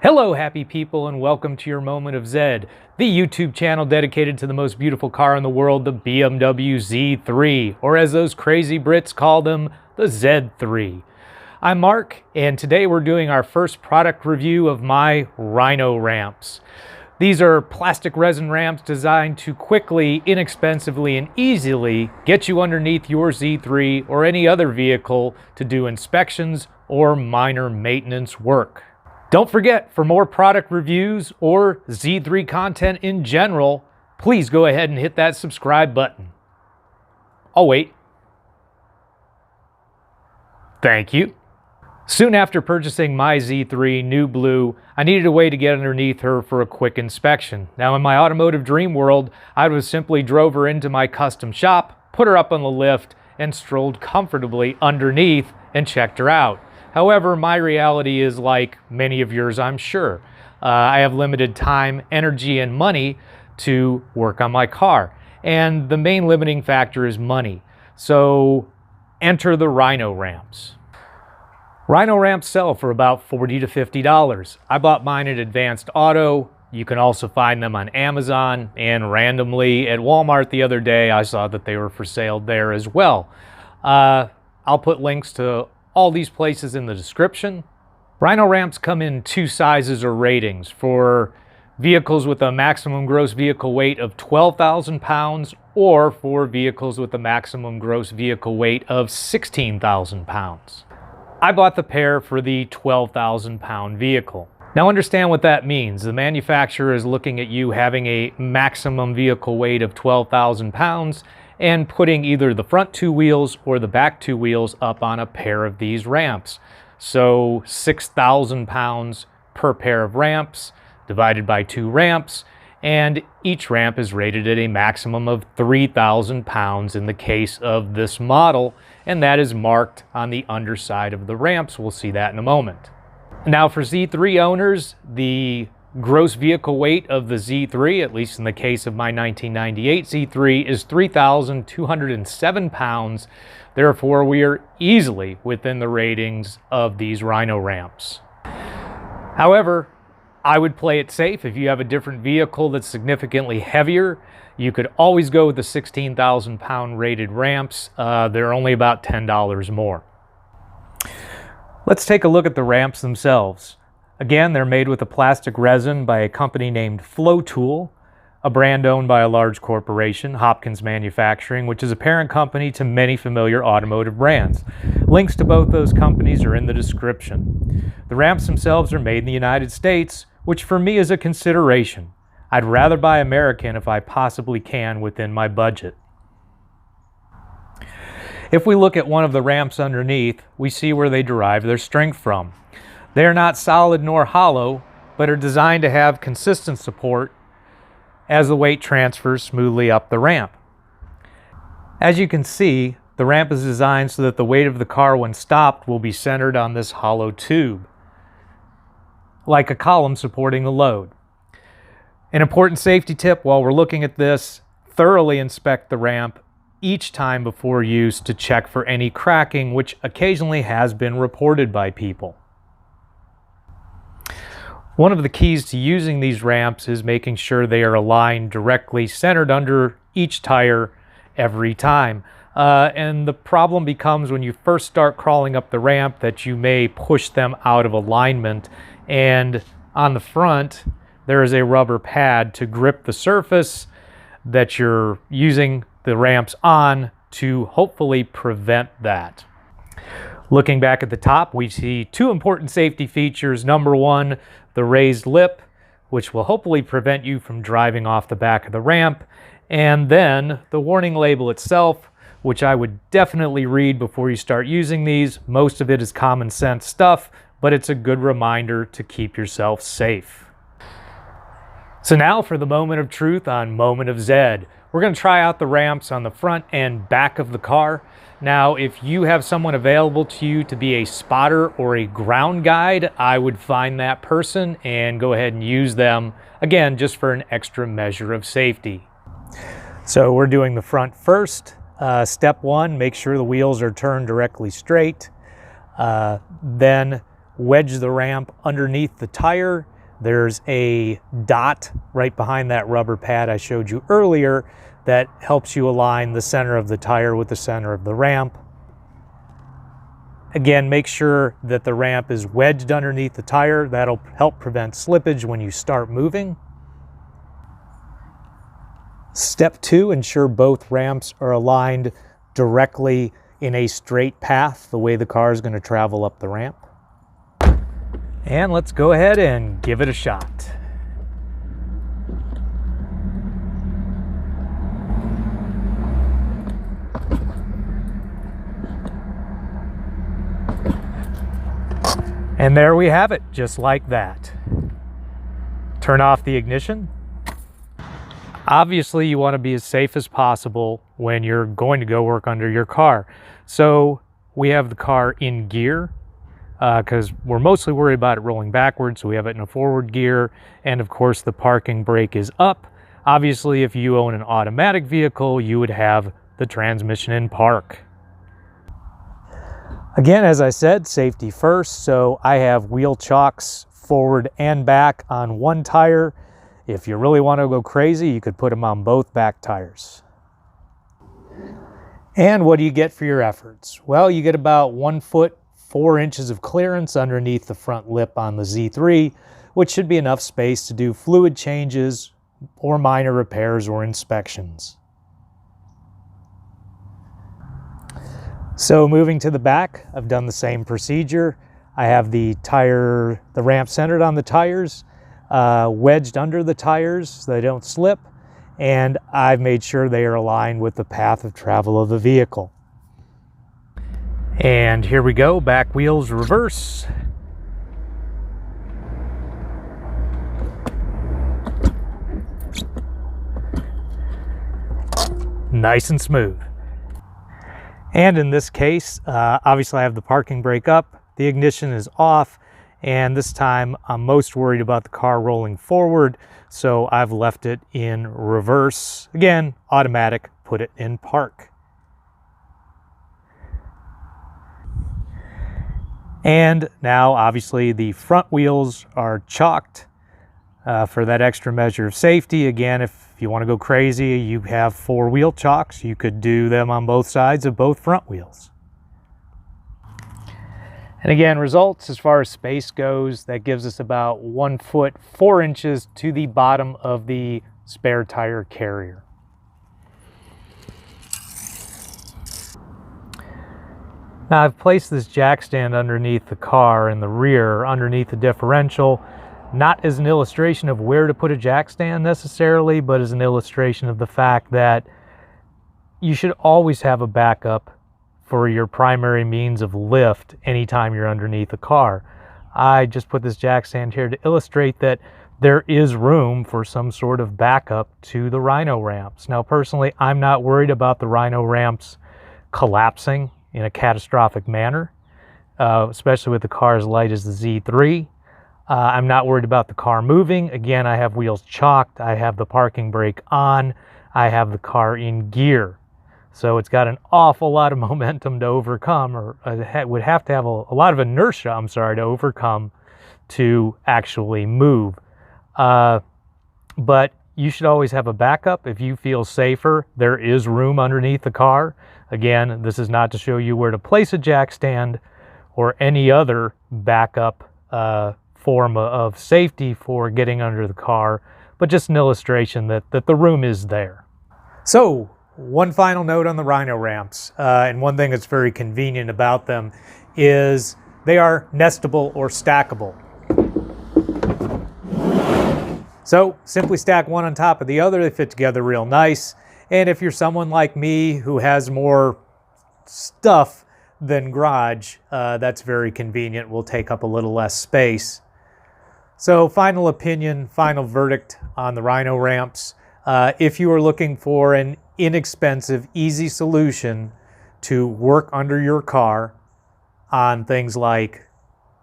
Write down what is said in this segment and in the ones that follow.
Hello happy people and welcome to your Moment of Zed, the YouTube channel dedicated to the most beautiful car in the world, the BMW Z3, or as those crazy Brits call them, the Z3. I'm Mark and today we're doing our first product review of my Rhino Ramps. These are plastic resin ramps designed to quickly, inexpensively, and easily get you underneath your Z3 or any other vehicle to do inspections or minor maintenance work. Don't forget, for more product reviews or Z3 content in general, please go ahead and hit that subscribe button. I'll wait. Thank you. Soon after purchasing my Z3 New Blue, I needed a way to get underneath her for a quick inspection. Now, in my automotive dream world, I would have simply drove her into my custom shop, put her up on the lift, and strolled comfortably underneath and checked her out. However, my reality is like many of yours, I'm sure. I have limited time, energy, and money to work on my car. And the main limiting factor is money. So enter the Rhino Ramps. Rhino Ramps sell for about $40 to $50. I bought mine at Advanced Auto. You can also find them on Amazon, and randomly at Walmart the other day I saw that they were for sale there as well. I'll put links to all these places in the description. Rhino Ramps come in two sizes or ratings: for vehicles with a maximum gross vehicle weight of 12,000 pounds or for vehicles with a maximum gross vehicle weight of 16,000 pounds. I bought the pair for the 12,000 pound vehicle. Now understand what that means. The manufacturer is looking at you having a maximum vehicle weight of 12,000 pounds and putting either the front two wheels or the back two wheels up on a pair of these ramps. So 6,000 pounds per pair of ramps divided by two ramps, and each ramp is rated at a maximum of 3,000 pounds in the case of this model, and that is marked on the underside of the ramps. We'll see that in a moment. Now for Z3 owners, the gross vehicle weight of the Z3, at least in the case of my 1998 Z3, is 3,207 pounds. Therefore, we are easily within the ratings of these Rhino Ramps. However, I would play it safe. If you have a different vehicle that's significantly heavier, you could always go with the 16,000 pound rated ramps. They're only about $10 more. Let's take a look at the ramps themselves. Again, they're made with a plastic resin by a company named Flotool, a brand owned by a large corporation, Hopkins Manufacturing, which is a parent company to many familiar automotive brands. Links to both those companies are in the description. The ramps themselves are made in the United States, which for me is a consideration. I'd rather buy American if I possibly can within my budget. If we look at one of the ramps underneath, we see where they derive their strength from. They are not solid nor hollow, but are designed to have consistent support as the weight transfers smoothly up the ramp. As you can see, the ramp is designed so that the weight of the car when stopped will be centered on this hollow tube, like a column supporting the load. An important safety tip while we're looking at this: thoroughly inspect the ramp each time before use to check for any cracking, which occasionally has been reported by people. One of the keys to using these ramps is making sure they are aligned directly centered under each tire every time. And the problem becomes when you first start crawling up the ramp that you may push them out of alignment, and on the front there is a rubber pad to grip the surface that you're using the ramps on to hopefully prevent that. Looking back at the top, we see two important safety features. Number one, the raised lip, which will hopefully prevent you from driving off the back of the ramp, and then the warning label itself, which I would definitely read before you start using these. Most of it is common sense stuff, but it's a good reminder to keep yourself safe. So now for the moment of truth on Moment of Zed. We're going to try out the ramps on the front and back of the car. Now, if you have someone available to you to be a spotter or a ground guide, I would find that person and go ahead and use them, again, just for an extra measure of safety. So we're doing the front first. Step one, make sure the wheels are turned directly straight. Then wedge the ramp underneath the tire. There's a dot right behind that rubber pad I showed you earlier that helps you align the center of the tire with the center of the ramp. Again, make sure that the ramp is wedged underneath the tire. That'll help prevent slippage when you start moving. Step 2, ensure both ramps are aligned directly in a straight path, the way the car is going to travel up the ramp. And let's go ahead and give it a shot. And there we have it, just like that. Turn off the ignition. Obviously, you want to be as safe as possible when you're going to go work under your car. So we have the car in gear because we're mostly worried about it rolling backwards. So we have it in a forward gear. And of course, the parking brake is up. Obviously, if you own an automatic vehicle, you would have the transmission in park. Again, as I said, safety first. So I have wheel chocks forward and back on one tire. If you really want to go crazy, you could put them on both back tires. And what do you get for your efforts? Well, you get about 1 foot 4 inches of clearance underneath the front lip on the Z3, which should be enough space to do fluid changes or minor repairs or inspections. So moving to the back, I've done the same procedure. I have the ramp centered on the tires, wedged under the tires so they don't slip, and I've made sure they are aligned with the path of travel of the vehicle. And here we go, back wheels reverse. Nice and smooth. And in this case, obviously I have the parking brake up, the ignition is off, and this time I'm most worried about the car rolling forward, so I've left it in reverse. Again, automatic, put it in park. And now obviously the front wheels are chalked for that extra measure of safety. Again, if you want to go crazy, you have 4 wheel chocks. You could do them on both sides of both front wheels. And again, results as far as space goes, that gives us about 1 foot 4 inches to the bottom of the spare tire carrier. Now I've placed this jack stand underneath the car in the rear, underneath the differential, not as an illustration of where to put a jack stand necessarily, but as an illustration of the fact that you should always have a backup for your primary means of lift anytime you're underneath a car. I just put this jack stand here to illustrate that there is room for some sort of backup to the Rhino ramps. Now personally, I'm not worried about the Rhino ramps collapsing in a catastrophic manner, especially with the car as light as the Z3. I'm not worried about the car moving. Again, I have wheels chalked, I have the parking brake on, I have the car in gear. So it's got an awful lot of momentum to overcome, or would have to have a lot of inertia, to overcome to actually move. But you should always have a backup if you feel safer. There is room underneath the car. Again, this is not to show you where to place a jack stand or any other backup form of safety for getting under the car, but just an illustration that the room is there. So, one final note on the Rhino ramps, and one thing that's very convenient about them is they are nestable or stackable. So simply stack one on top of the other, they fit together real nice. And if you're someone like me who has more stuff than garage, that's very convenient, will take up a little less space. So final opinion, final verdict on the Rhino ramps. If you are looking for an inexpensive, easy solution to work under your car on things like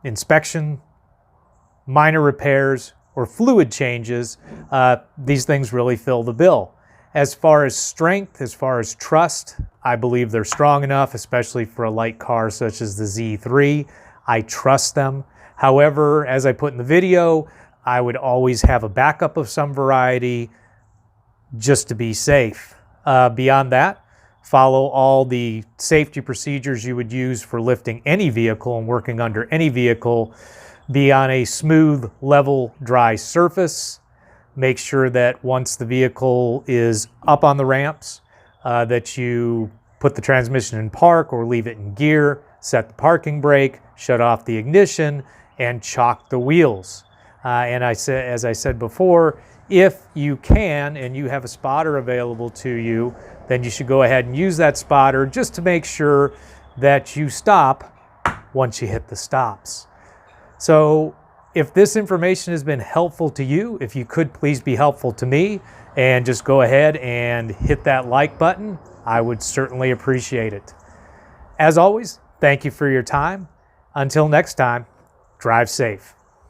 inspection, minor repairs, or fluid changes, these things really fill the bill. As far as strength, as far as trust, I believe they're strong enough, especially for a light car such as the Z3. I trust them. However, as I put in the video, I would always have a backup of some variety just to be safe. Beyond that, follow all the safety procedures you would use for lifting any vehicle and working under any vehicle. Be on a smooth, level, dry surface. Make sure that once the vehicle is up on the ramps, that you put the transmission in park or leave it in gear, set the parking brake, shut off the ignition, and chock the wheels. And as I said before, if you can and you have a spotter available to you, then you should go ahead and use that spotter just to make sure that you stop once you hit the stops. So if this information has been helpful to you, if you could please be helpful to me and just go ahead and hit that like button, I would certainly appreciate it. As always, thank you for your time. Until next time, drive safe.